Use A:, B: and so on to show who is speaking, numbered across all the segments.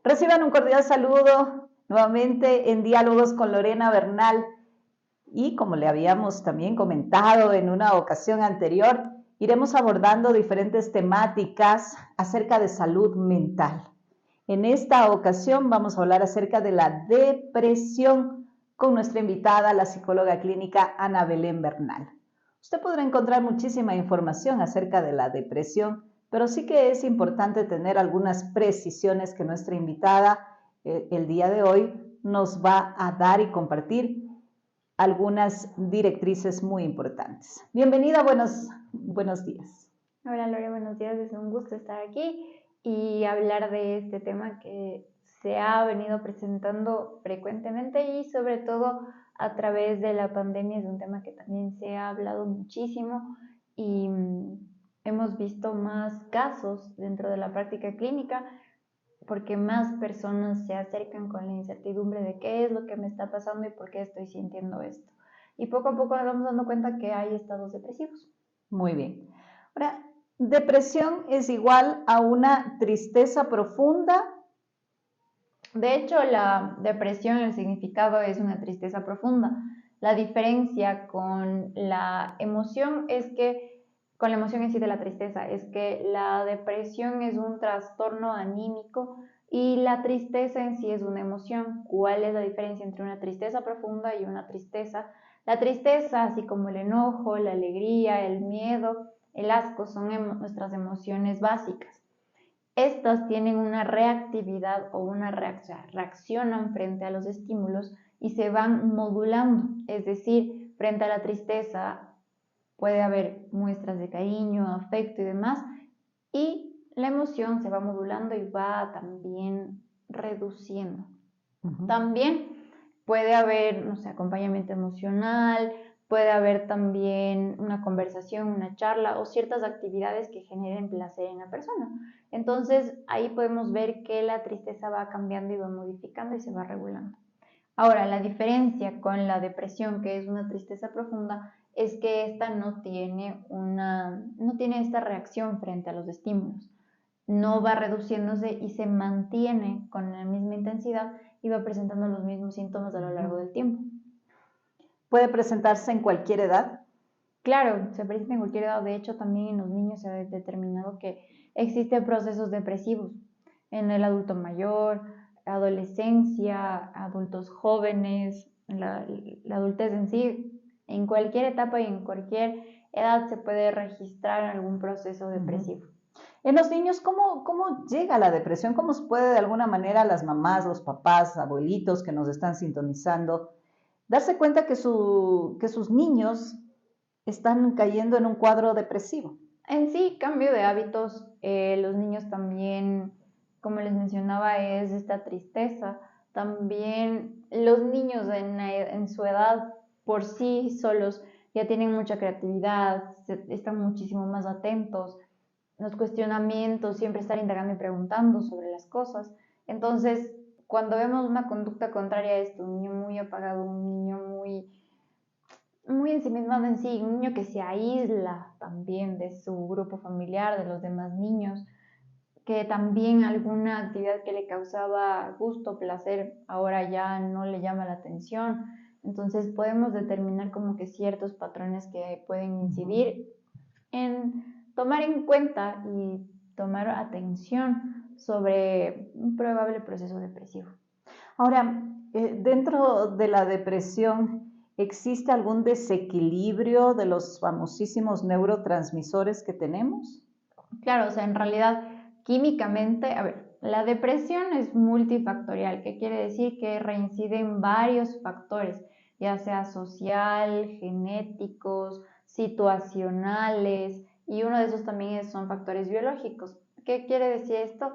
A: Reciban un cordial saludo nuevamente en Diálogos con Lorena Bernal. Y como le habíamos también comentado en una ocasión anterior, iremos abordando diferentes temáticas acerca de salud mental. En esta ocasión vamos a hablar acerca de la depresión con nuestra invitada, la psicóloga clínica Ana Belén Bernal. Usted podrá encontrar muchísima información acerca de la depresión, pero sí que es importante tener algunas precisiones que nuestra invitada el día de hoy nos va a dar y compartir algunas directrices muy importantes. Bienvenida, buenos días.
B: Hola Lore, buenos días, es un gusto estar aquí y hablar de este tema que se ha venido presentando frecuentemente y sobre todo a través de la pandemia. Es un tema que también se ha hablado muchísimo y hemos visto más casos dentro de la práctica clínica porque más personas se acercan con la incertidumbre de qué es lo que me está pasando y por qué estoy sintiendo esto. Y poco a poco nos vamos dando cuenta que hay estados depresivos.
A: Muy bien. Ahora, depresión es igual a una tristeza profunda.
B: De hecho, la depresión, el significado es una tristeza profunda. La diferencia con la emoción es que, con la emoción en sí de la tristeza, es que la depresión es un trastorno anímico y la tristeza en sí es una emoción. ¿Cuál es la diferencia entre una tristeza profunda y una tristeza? La tristeza, así como el enojo, la alegría, el miedo, el asco, son nuestras emociones básicas. Estas tienen una reactividad o una reaccionan frente a los estímulos y se van modulando, es decir, frente a la tristeza puede haber muestras de cariño, afecto y demás, y la emoción se va modulando y va también reduciendo. También puede haber, no sé, acompañamiento emocional, puede haber también una conversación, una charla o ciertas actividades que generen placer en la persona. Entonces ahí podemos ver que la tristeza va cambiando y va modificando y se va regulando. Ahora, la diferencia con la depresión, que es una tristeza profunda, es que esta no tiene esta reacción frente a los estímulos. No va reduciéndose y se mantiene con la misma intensidad y va presentando los mismos síntomas a lo largo del tiempo.
A: ¿Puede presentarse en cualquier edad?
B: Claro, se presenta en cualquier edad. De hecho, también en los niños se ha determinado que existen procesos depresivos en el adulto mayor, adolescencia, adultos jóvenes, la adultez en sí. En cualquier etapa y en cualquier edad se puede registrar algún proceso depresivo.
A: En los niños, ¿cómo llega la depresión? ¿Cómo se puede de alguna manera las mamás, los papás, abuelitos que nos están sintonizando, darse cuenta que sus niños están cayendo en un cuadro depresivo?
B: En sí, cambio de hábitos, los niños también, como les mencionaba, es esta tristeza. También los niños en su edad por sí solos ya tienen mucha creatividad, están muchísimo más atentos, los cuestionamientos, siempre estar indagando y preguntando sobre las cosas. Entonces, cuando vemos una conducta contraria a esto, un niño muy apagado, un niño muy ensimismado en sí, un niño que se aísla también de su grupo familiar, de los demás niños, que también alguna actividad que le causaba gusto, placer, ahora ya no le llama la atención. Entonces podemos determinar como que ciertos patrones que pueden incidir en tomar en cuenta y tomar atención sobre un probable proceso depresivo.
A: Ahora, dentro de la depresión, ¿existe algún desequilibrio de los famosísimos neurotransmisores que tenemos?
B: Claro, o sea, en realidad, químicamente, a ver, la depresión es multifactorial, que quiere decir que reincide en varios factores, ya sea social, genéticos, situacionales, y uno de esos también son factores biológicos. ¿Qué quiere decir esto?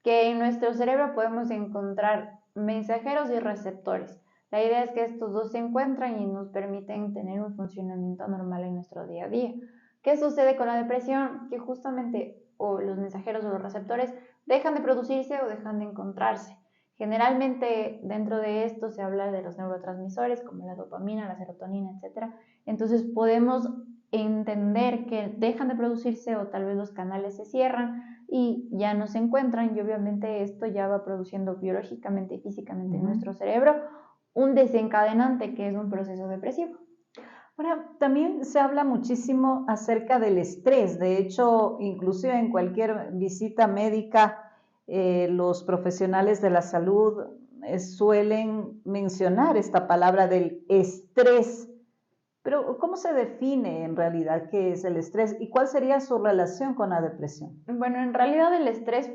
B: Que en nuestro cerebro podemos encontrar mensajeros y receptores. La idea es que estos dos se encuentran y nos permiten tener un funcionamiento normal en nuestro día a día. ¿Qué sucede con la depresión? Que justamente o los mensajeros o los receptores dejan de producirse o dejan de encontrarse. Generalmente dentro de esto se habla de los neurotransmisores como la dopamina, la serotonina, etc. Entonces podemos entender que dejan de producirse o tal vez los canales se cierran y ya no se encuentran, y obviamente esto ya va produciendo biológicamente y físicamente en nuestro cerebro un desencadenante que es un proceso depresivo.
A: Ahora, también se habla muchísimo acerca del estrés. De hecho, inclusive en cualquier visita médica, los profesionales de la salud suelen mencionar esta palabra del estrés. Pero, ¿cómo se define en realidad qué es el estrés y cuál sería su relación con la depresión?
B: Bueno, en realidad el estrés,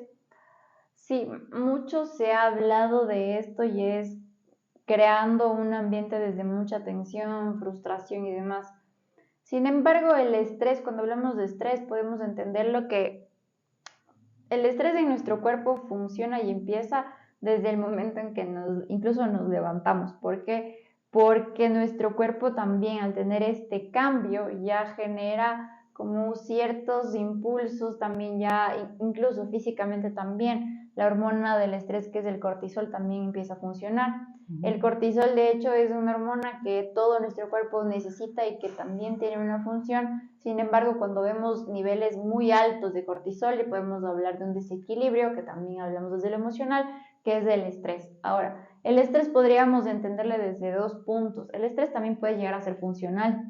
B: sí, mucho se ha hablado de esto y es creando un ambiente desde mucha tensión, frustración y demás. Sin embargo, el estrés, cuando hablamos de estrés, podemos entender lo que el estrés en nuestro cuerpo funciona y empieza desde el momento en que incluso nos levantamos. ¿Por qué? Porque nuestro cuerpo también al tener este cambio ya genera como ciertos impulsos, también ya incluso físicamente también la hormona del estrés, que es el cortisol, también empieza a funcionar. El cortisol, de hecho, es una hormona que todo nuestro cuerpo necesita y que también tiene una función. Sin embargo, cuando vemos niveles muy altos de cortisol, le podemos hablar de un desequilibrio, que también hablamos desde lo emocional, que es el estrés. Ahora, el estrés podríamos entenderle desde dos puntos. El estrés también puede llegar a ser funcional.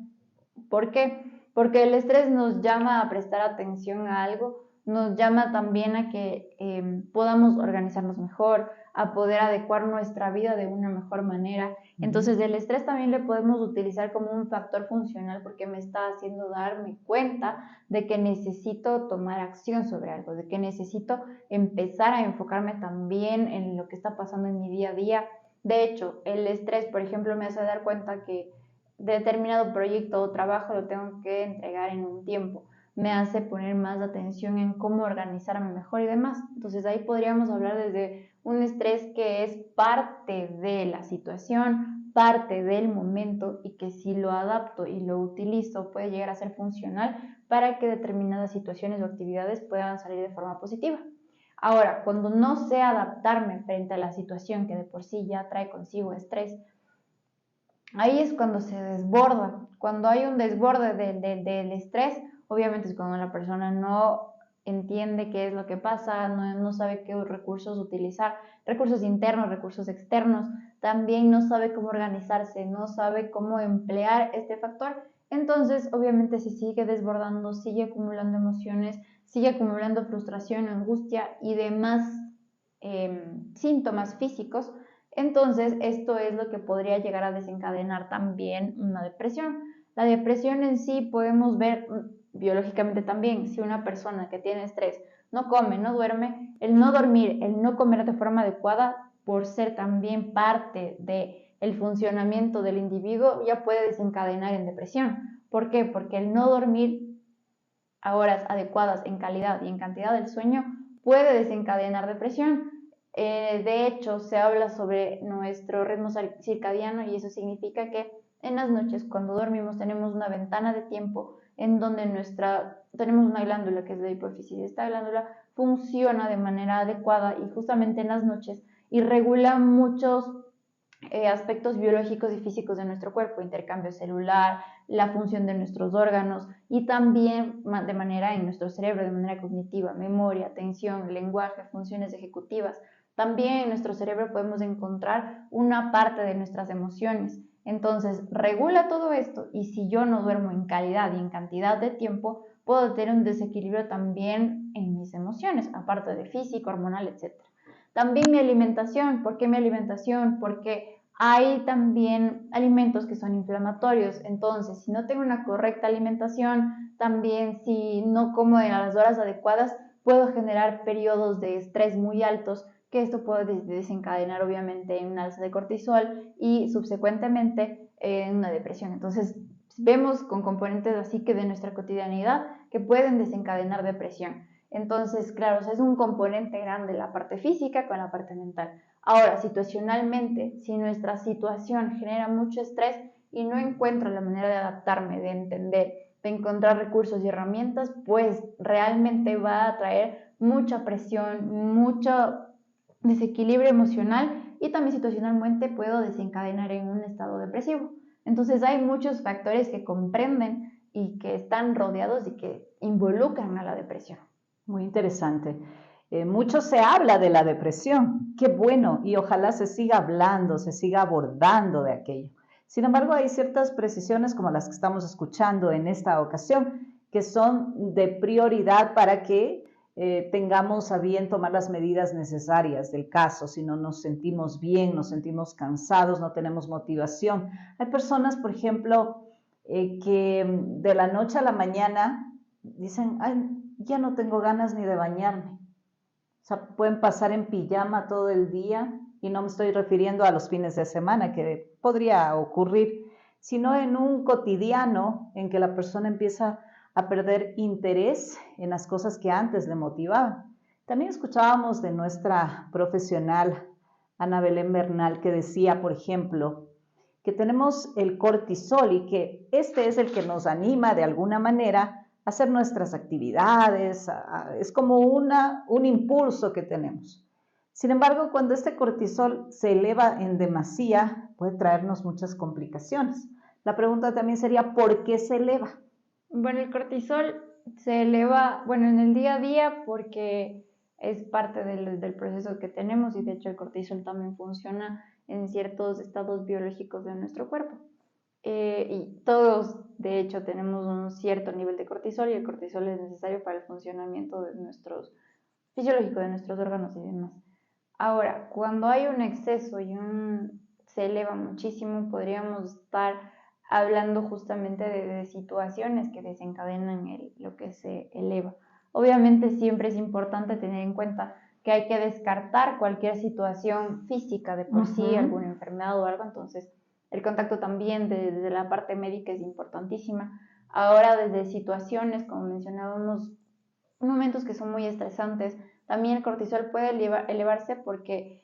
B: ¿Por qué? Porque el estrés nos llama a prestar atención a algo, nos llama también a que podamos organizarnos mejor, a poder adecuar nuestra vida de una mejor manera. Entonces, el estrés también le podemos utilizar como un factor funcional porque me está haciendo darme cuenta de que necesito tomar acción sobre algo, de que necesito empezar a enfocarme también en lo que está pasando en mi día a día. De hecho, el estrés, por ejemplo, me hace dar cuenta que determinado proyecto o trabajo lo tengo que entregar en un tiempo. Me hace poner más atención en cómo organizarme mejor y demás. Entonces ahí podríamos hablar desde un estrés que es parte de la situación, parte del momento y que si lo adapto y lo utilizo puede llegar a ser funcional para que determinadas situaciones o actividades puedan salir de forma positiva. Ahora, cuando no sé adaptarme frente a la situación que de por sí ya trae consigo estrés, ahí es cuando se desborda. Cuando hay un desborde del estrés, obviamente es cuando la persona no entiende qué es lo que pasa, no sabe qué recursos utilizar, recursos internos, recursos externos, también no sabe cómo organizarse, no sabe cómo emplear este factor. Entonces, obviamente se sigue desbordando, sigue acumulando emociones, sigue acumulando frustración, angustia y demás síntomas físicos. Entonces, esto es lo que podría llegar a desencadenar también una depresión. La depresión en sí podemos ver biológicamente también, si una persona que tiene estrés no come, no duerme, el no dormir, el no comer de forma adecuada, por ser también parte del funcionamiento del individuo, ya puede desencadenar en depresión. ¿Por qué? Porque el no dormir a horas adecuadas en calidad y en cantidad del sueño puede desencadenar depresión. De hecho, se habla sobre nuestro ritmo circadiano y eso significa que en las noches, cuando dormimos, tenemos una ventana de tiempo en donde tenemos una glándula que es la hipófisis. Esta glándula funciona de manera adecuada y justamente en las noches y regula muchos aspectos biológicos y físicos de nuestro cuerpo, intercambio celular, la función de nuestros órganos y también de manera en nuestro cerebro, de manera cognitiva, memoria, atención, lenguaje, funciones ejecutivas. También en nuestro cerebro podemos encontrar una parte de nuestras emociones. Entonces, regula todo esto y si yo no duermo en calidad y en cantidad de tiempo, puedo tener un desequilibrio también en mis emociones, aparte de físico, hormonal, etc. También mi alimentación. ¿Por qué mi alimentación? Porque hay también alimentos que son inflamatorios. Entonces, si no tengo una correcta alimentación, también si no como a las horas adecuadas, puedo generar periodos de estrés muy altos, que esto puede desencadenar obviamente en un alza de cortisol y subsecuentemente en una depresión. Entonces, vemos con componentes así que de nuestra cotidianidad que pueden desencadenar depresión. Entonces, claro, o sea, es un componente grande la parte física con la parte mental. Ahora, situacionalmente, si nuestra situación genera mucho estrés y no encuentro la manera de adaptarme, de entender, de encontrar recursos y herramientas, pues realmente va a traer mucha presión, mucho desequilibrio emocional y también situacionalmente puedo desencadenar en un estado depresivo. Entonces hay muchos factores que comprenden y que están rodeados y que involucran a la depresión.
A: Muy interesante. Mucho se habla de la depresión, qué bueno, y ojalá se siga hablando, se siga abordando de aquello. Sin embargo, hay ciertas precisiones como las que estamos escuchando en esta ocasión, que son de prioridad para que tengamos a bien tomar las medidas necesarias del caso. Si no nos sentimos bien, nos sentimos cansados, no tenemos motivación. Hay personas, por ejemplo, que de la noche a la mañana dicen, ay, ya no tengo ganas ni de bañarme. O sea, pueden pasar en pijama todo el día, y no me estoy refiriendo a los fines de semana, que podría ocurrir, sino en un cotidiano en que la persona empieza a perder interés en las cosas que antes le motivaban. También escuchábamos de nuestra profesional Ana Belén Bernal, que decía, por ejemplo, que tenemos el cortisol y que este es el que nos anima de alguna manera a hacer nuestras actividades, es como un impulso que tenemos. Sin embargo, cuando este cortisol se eleva en demasía, puede traernos muchas complicaciones. La pregunta también sería, ¿por qué se eleva?
B: Bueno, el cortisol se eleva, bueno, en el día a día porque es parte del proceso que tenemos y de hecho el cortisol también funciona en ciertos estados biológicos de nuestro cuerpo. Y todos, de hecho, tenemos un cierto nivel de cortisol y el cortisol es necesario para el funcionamiento de nuestros fisiológico, de nuestros órganos y demás. Ahora, cuando hay un exceso y se eleva muchísimo, podríamos estar hablando justamente de situaciones que desencadenan lo que se eleva. Obviamente siempre es importante tener en cuenta que hay que descartar cualquier situación física de por sí, alguna enfermedad o algo, entonces el contacto también desde la parte médica es importantísima. Ahora desde situaciones, como mencionábamos, momentos que son muy estresantes, también el cortisol puede elevarse porque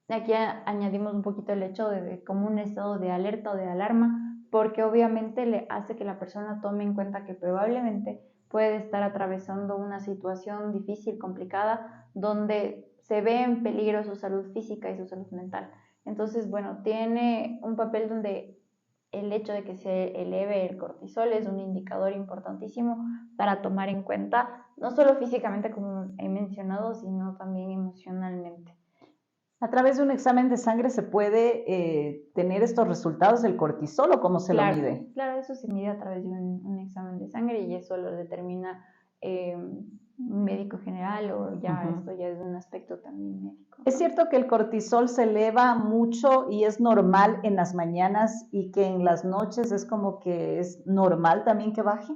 B: aquí añadimos un poquito el hecho de como un estado de alerta o de alarma, porque obviamente le hace que la persona tome en cuenta que probablemente puede estar atravesando una situación difícil, complicada, donde se ve en peligro su salud física y su salud mental. Entonces, bueno, tiene un papel donde el hecho de que se eleve el cortisol es un indicador importantísimo para tomar en cuenta, no solo físicamente como he mencionado, sino también emocionalmente.
A: ¿A través de un examen de sangre se puede tener estos resultados del cortisol o cómo se lo mide?
B: Claro, eso se mide a través de un examen de sangre y eso lo determina un médico general o ya esto ya es un aspecto también médico.
A: ¿Es cierto que el cortisol se eleva mucho y es normal en las mañanas y que en las noches es como que es normal también que baje?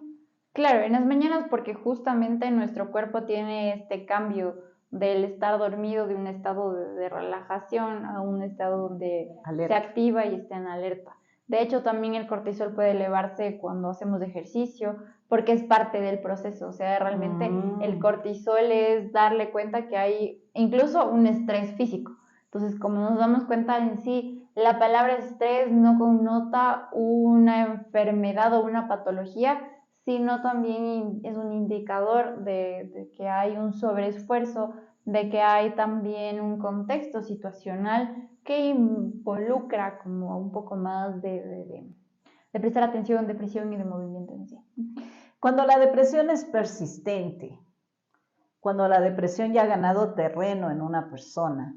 B: Claro, en las mañanas porque justamente nuestro cuerpo tiene este cambio del estar dormido, de un estado de relajación a un estado donde se activa y está en alerta. De hecho, también el cortisol puede elevarse cuando hacemos ejercicio, porque es parte del proceso. O sea, realmente el cortisol es darle cuenta que hay incluso un estrés físico. Entonces, como nos damos cuenta en sí, la palabra estrés no connota una enfermedad o una patología, sino también es un indicador de que hay un sobreesfuerzo, de que hay también un contexto situacional que involucra como un poco más de prestar atención, de presión y de movimiento en sí.
A: Cuando la depresión es persistente, cuando la depresión ya ha ganado terreno en una persona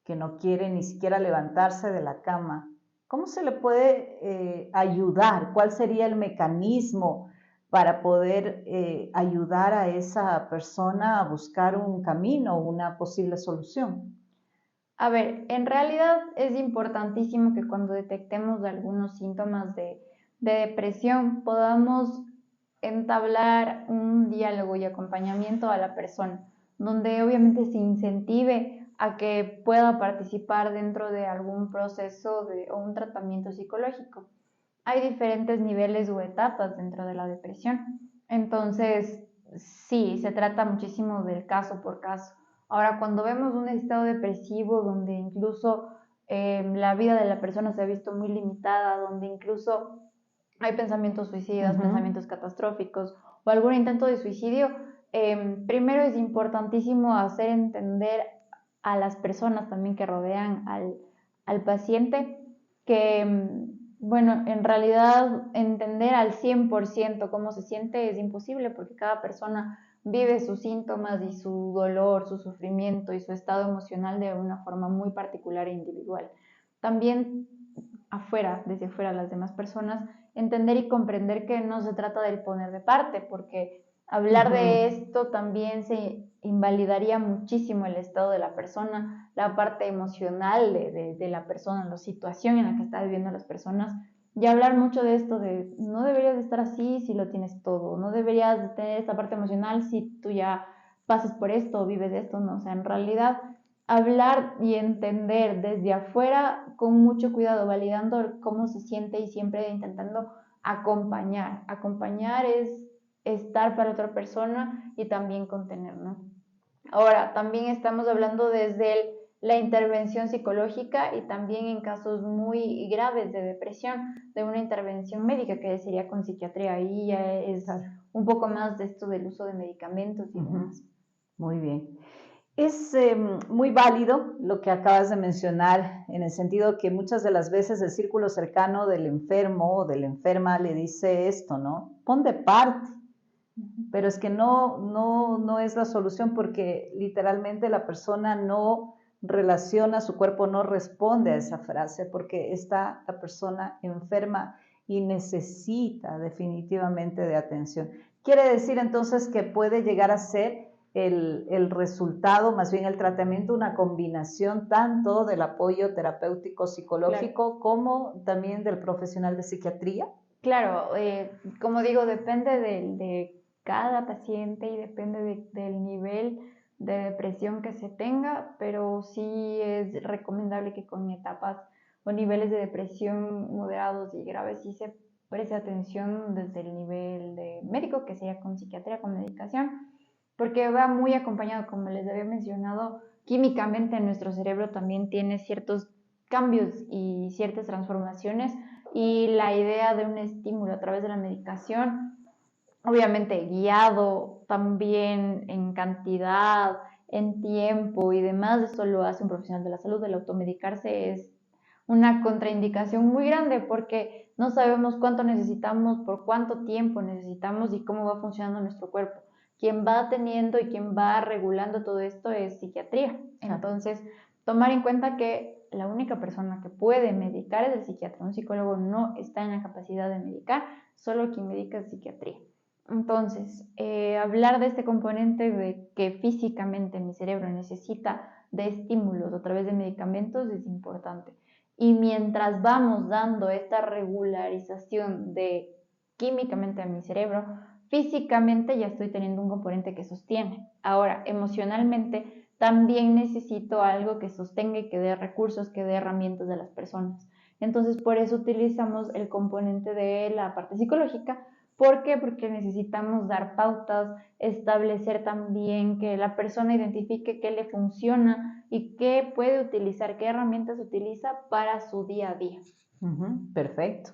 A: que no quiere ni siquiera levantarse de la cama, ¿cómo se le puede ayudar? ¿Cuál sería el mecanismo para poder ayudar a esa persona a buscar un camino, una posible solución?
B: A ver, en realidad es importantísimo que cuando detectemos algunos síntomas de depresión podamos entablar un diálogo y acompañamiento a la persona, donde obviamente se incentive a que pueda participar dentro de algún proceso o un tratamiento psicológico. Hay diferentes niveles o etapas dentro de la depresión. Entonces, sí, se trata muchísimo del caso por caso. Ahora, cuando vemos un estado depresivo donde incluso la vida de la persona se ha visto muy limitada, donde incluso hay pensamientos suicidas, pensamientos catastróficos o algún intento de suicidio, primero es importantísimo hacer entender a las personas también que rodean al paciente que, bueno, en realidad entender al 100% cómo se siente es imposible porque cada persona vive sus síntomas y su dolor, su sufrimiento y su estado emocional de una forma muy particular e individual. También desde afuera, las demás personas, entender y comprender que no se trata del poner de parte, porque hablar de esto también se invalidaría muchísimo el estado de la persona, la parte emocional de la persona, la situación en la que está viviendo las personas, y hablar mucho de esto de no deberías de estar así si lo tienes todo, no deberías de tener esta parte emocional si tú ya pasas por esto o vives de esto, no, o sea, en realidad hablar y entender desde afuera con mucho cuidado, validando cómo se siente y siempre intentando acompañar. Acompañar es estar para otra persona y también contener, ¿no? Ahora, también estamos hablando desde la intervención psicológica y también en casos muy graves de depresión, de una intervención médica que sería con psiquiatría. Ahí ya es un poco más de esto del uso de medicamentos y demás.
A: Muy bien. Es muy válido lo que acabas de mencionar, en el sentido que muchas de las veces el círculo cercano del enfermo o de la enferma le dice esto, ¿no? Pon de parte, pero es que no es la solución, porque literalmente la persona no relaciona, su cuerpo no responde a esa frase, porque está la persona enferma y necesita definitivamente de atención. Quiere decir entonces que puede llegar a ser el resultado, más bien el tratamiento, una combinación tanto del apoyo terapéutico psicológico, claro, como también del profesional de psiquiatría.
B: Claro, como digo, depende de cada paciente y depende del nivel de depresión que se tenga, pero sí es recomendable que con etapas o niveles de depresión moderados y graves sí se preste atención desde el nivel de médico, que sería con psiquiatría, con medicación, porque va muy acompañado, como les había mencionado, químicamente en nuestro cerebro también tiene ciertos cambios y ciertas transformaciones, y la idea de un estímulo a través de la medicación, obviamente guiado también en cantidad, en tiempo y demás, eso lo hace un profesional de la salud. El automedicarse es una contraindicación muy grande porque no sabemos cuánto necesitamos, por cuánto tiempo necesitamos y cómo va funcionando nuestro cuerpo. Quien va teniendo y quien va regulando todo esto es psiquiatría. Entonces, tomar en cuenta que la única persona que puede medicar es el psiquiatra. Un psicólogo no está en la capacidad de medicar, solo quien medica es psiquiatría. Entonces, hablar de este componente de que físicamente mi cerebro necesita de estímulos a través de medicamentos es importante. Y mientras vamos dando esta regularización de químicamente a mi cerebro, físicamente ya estoy teniendo un componente que sostiene. Ahora, emocionalmente, también necesito algo que sostenga y que dé recursos, que dé herramientas de las personas. Entonces, por eso utilizamos el componente de la parte psicológica. ¿Por qué? Porque necesitamos dar pautas, establecer también que la persona identifique qué le funciona y qué puede utilizar, qué herramientas utiliza para su día a día.
A: Perfecto.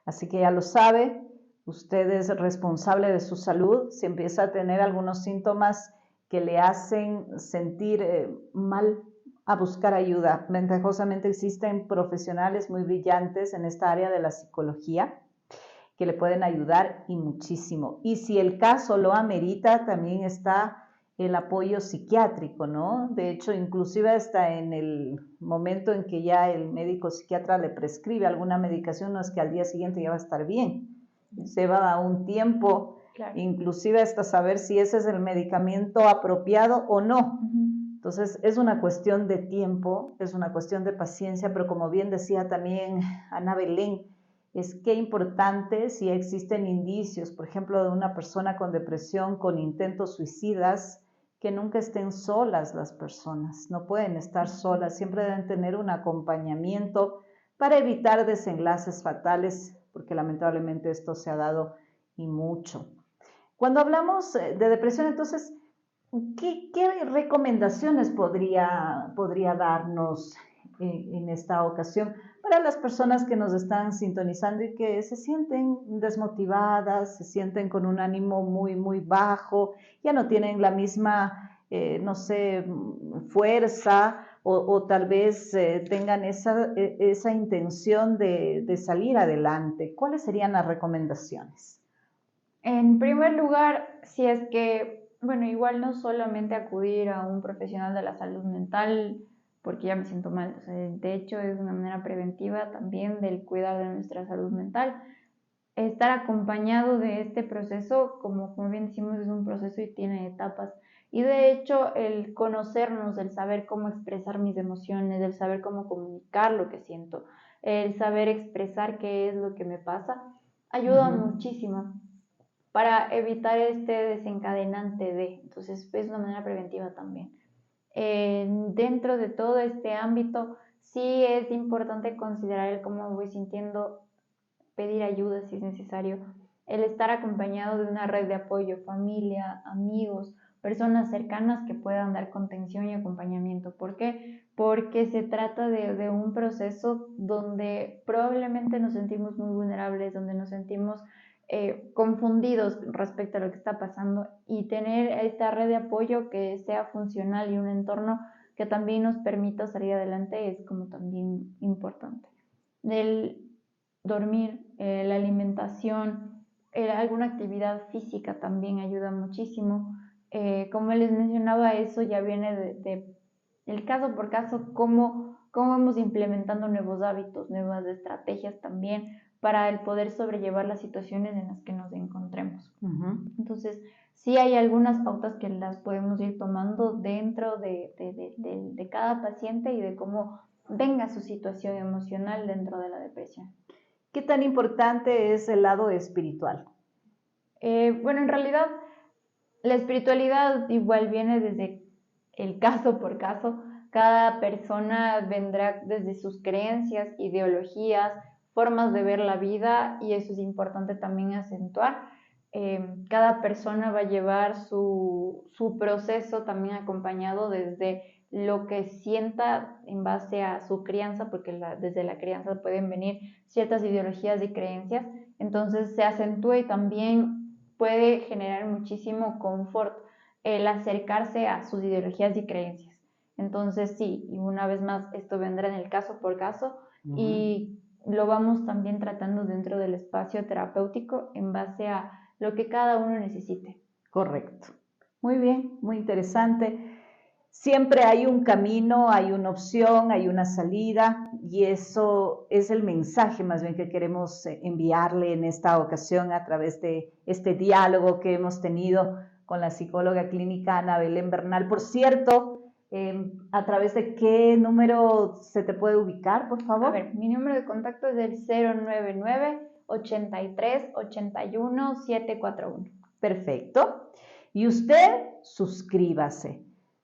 A: Así que ya lo sabe, usted es responsable de su salud. Si empieza a tener algunos síntomas que le hacen sentir mal, a buscar ayuda. Ventajosamente existen profesionales muy brillantes en esta área de la psicología que le pueden ayudar y muchísimo. Y si el caso lo amerita, también está el apoyo psiquiátrico, ¿no? De hecho, inclusive hasta en el momento en que ya el médico psiquiatra le prescribe alguna medicación, no es que al día siguiente ya va a estar bien. Se va a un tiempo, claro, inclusive hasta saber si ese es el medicamento apropiado o no. Entonces, es una cuestión de tiempo, es una cuestión de paciencia, pero como bien decía también Ana Belén, es que importante si existen indicios, por ejemplo, de una persona con depresión, con intentos suicidas, que nunca estén solas las personas, no pueden estar solas, siempre deben tener un acompañamiento para evitar desenlaces fatales, porque lamentablemente esto se ha dado y mucho. Cuando hablamos de depresión, entonces, ¿qué recomendaciones podría darnos en esta ocasión para las personas que nos están sintonizando y que se sienten desmotivadas, se sienten con un ánimo muy, muy bajo, ya no tienen la misma, no sé, fuerza o tal vez tengan esa intención de salir adelante? ¿Cuáles serían las recomendaciones?
B: En primer lugar, si es que Bueno, igual no solamente acudir a un profesional de la salud mental porque ya me siento mal. O sea, de hecho, es una manera preventiva también del cuidar de nuestra salud mental. Estar acompañado de este proceso, como bien decimos, es un proceso y tiene etapas. Y de hecho, el conocernos, el saber cómo expresar mis emociones, el saber cómo comunicar lo que siento, el saber expresar qué es lo que me pasa, ayuda muchísimo para evitar este desencadenante de. Entonces, es una manera preventiva también. Dentro de todo este ámbito, sí es importante considerar el cómo me voy sintiendo, pedir ayuda si es necesario, el estar acompañado de una red de apoyo, familia, amigos, personas cercanas que puedan dar contención y acompañamiento. ¿Por qué? Porque se trata de un proceso donde probablemente nos sentimos muy vulnerables, donde nos sentimos confundidos respecto a lo que está pasando, y tener esta red de apoyo que sea funcional y un entorno que también nos permita salir adelante es como también importante. El dormir, la alimentación, alguna actividad física también ayuda muchísimo. Como les mencionaba, eso ya viene de el caso por caso, cómo vamos implementando nuevos hábitos, nuevas estrategias también para el poder sobrellevar las situaciones en las que nos encontremos. Entonces, sí hay algunas pautas que las podemos ir tomando dentro de cada paciente y de cómo venga su situación emocional dentro de la depresión.
A: ¿Qué tan importante es el lado espiritual?
B: Bueno, en realidad la espiritualidad igual viene desde el caso por caso. Cada persona vendrá desde sus creencias, ideologías, formas de ver la vida, y eso es importante también acentuar. Cada persona va a llevar su proceso también acompañado desde lo que sienta en base a su crianza, porque desde la crianza pueden venir ciertas ideologías y creencias. Entonces se acentúa y también puede generar muchísimo confort el acercarse a sus ideologías y creencias. Entonces sí, y una vez más esto vendrá en el caso por caso, y lo vamos también tratando dentro del espacio terapéutico en base a lo que cada uno necesite.
A: Correcto. Muy bien, muy interesante. Siempre hay un camino, hay una opción, hay una salida, y eso es el mensaje más bien que queremos enviarle en esta ocasión a través de este diálogo que hemos tenido con la psicóloga clínica Ana Belén Bernal. Por cierto, ¿a través de qué número se te puede ubicar, por favor?
B: A ver, mi número de contacto es el 099-83-81-741.
A: Perfecto. Y usted, suscríbase,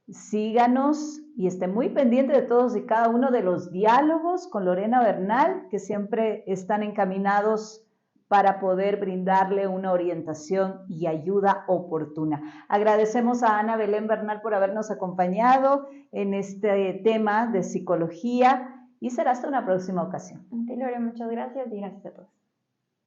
A: síganos y esté muy pendiente de todos y cada uno de los diálogos con Lorena Bernal, que siempre están encaminados para poder brindarle una orientación y ayuda oportuna. Agradecemos a Ana Belén Bernal por habernos acompañado en este tema de psicología, y será hasta una próxima ocasión.
B: Lore, muchas gracias y gracias a todos.